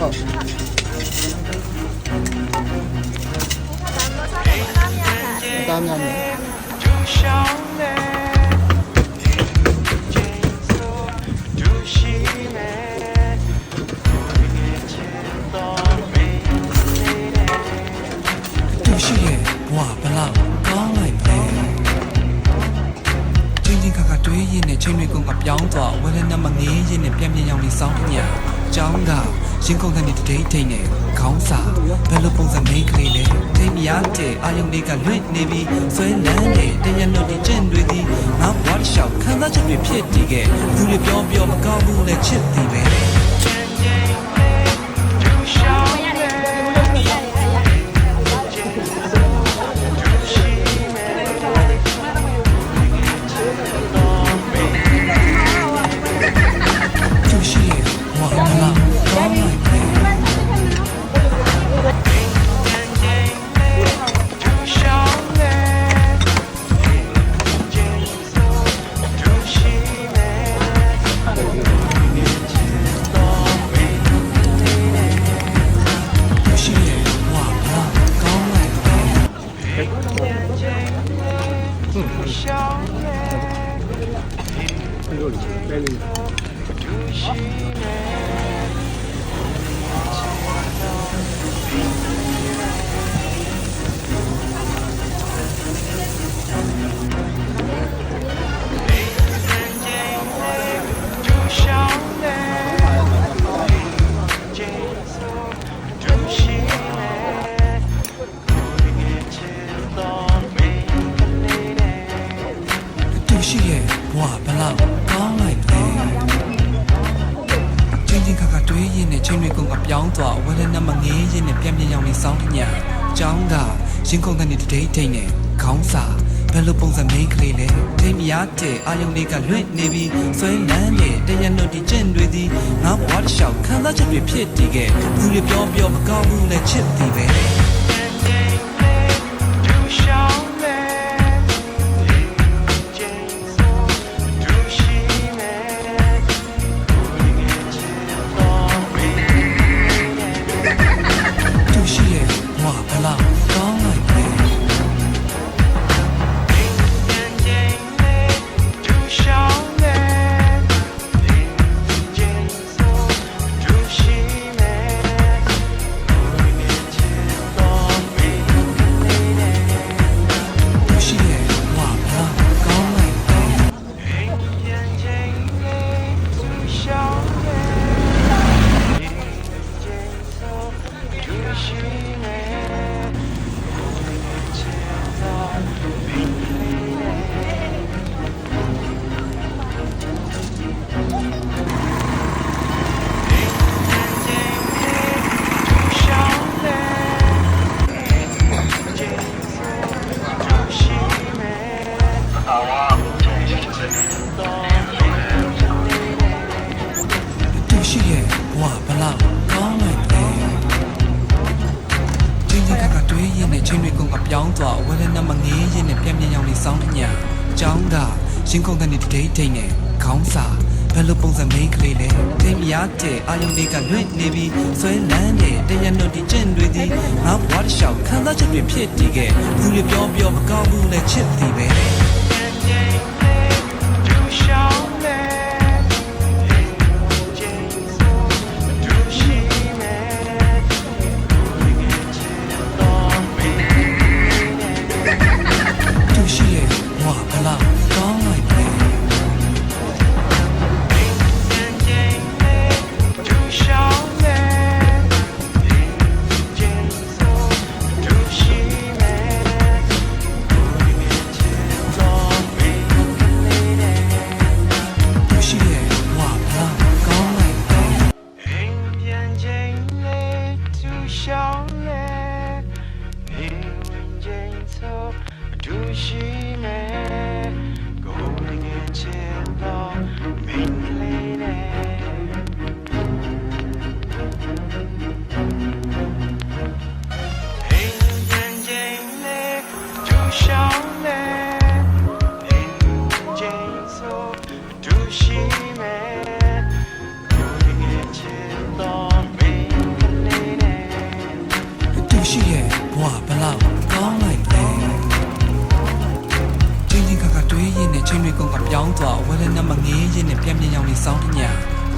သားများနဲ့တူရှိရဲ့ဘဝဘလောက်ကောင်းလိုက်လဲချင်းချင်းခါခါတွေးရင်းနဲ့ချိန်တွေကပြောင်းသွားဝဲလက်နဲ့မငေးရင်းနဲ့ပြန်ပြန်ရောက်နေစောင်းတညာကျောင်းကရင်ကုန်တဲ့တဒိတ်ထိန်နဲ့ခေါင်းစာဘယ်လိုပုံစံမိန်းကလေးလဲထိန်မရတဲ့အာယုန်တွေကလွင့်နေပြီးဆွဲလန်းတဲ့တရနို့ဒီကျင့်တွေဒီငါဘဝတစ်လျှောက်ခံစားချက်တွေဖြစ်တည်ခဲ့သူတွေပြောမကောင်းဘူးလဲချစ်တည်ပဲရှိရဲ့ဘဝဘလောက်ကောင်းလိုက်လဲချင်းချင်းခါခါတွေးရင်းနဲ့ချိန်တွေကပြောင်းသွားဝဲလက်နဲ့မငေးရင်းနဲ့ပြန်ပြန်ရောက်နေစောင်းတညာကျောင်းကရင်ကုန်တဲ့တဒိတ်ထိန်နဲ့ခေါင်းစာဘယ်လိုပုံစံမိန်းကလေးလဲထိန်မရတဲ့အာယုန်တွေကလွင့်နေပြီးဆွဲလန်းတဲ့တရနို့ဒီကျင့်တွေဒီငါဘဝတစ်လျှောက်ခံစားချက်တွေဖြစ်တည်ခဲ့သူတွေပြောမကောင်းဘူးလဲချစ်တည်ပဲရှိရဲ့ဘဝဘလောက်ကောင်းလိုက်လဲချင်းချင်းခါခါတွေးရင်းနဲ့ချိန်တွေကပြောင်းသွားဝဲလက်နဲ့မငေးရင်းနဲ့ပြန်ပြန်ရောက်နေစောင်းတညာကျောင်းကရင်ကုန်တဲ့တဒိတ်ထိန်နဲ့ခေါင်းစာဘယ်လိုပုံစံမိန်းကလေးလဲထိန်မရတဲ့အာယုန်တွေကလွင့်နေပြီးဆွဲလန်းတဲ့တရနို့ဒီကျင့်တွေဒီငါဘဝတစ်လျှောက်ခံစားချက်တွေဖြစ်တည်ခဲ့သူတွေပြောမကောင်းဘူးလဲချစ်တည်ပဲ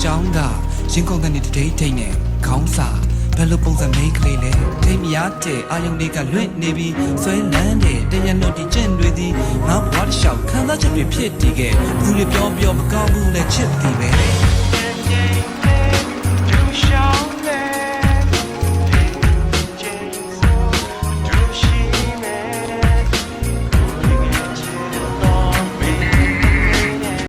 ကျောင်းကရင်ကုန်တဲ့တိတ်ထိတ်နဲ့ခေါင်းစာဘယ်လိုပုံစံမိန်းကလေးလဲထိမရတဲ့အာယုန်တွေကလွင့်နေပြီးဆွဲလန်းတဲ့တရနှုတ်တီကျင့်တွေသည်ငါဘဝတစ်လျှောက်ခံစားချက်တွေဖြစ်တည်ခဲ့သူတွေပြောမကောင်းဘူးလဲချစ်သည်ပဲ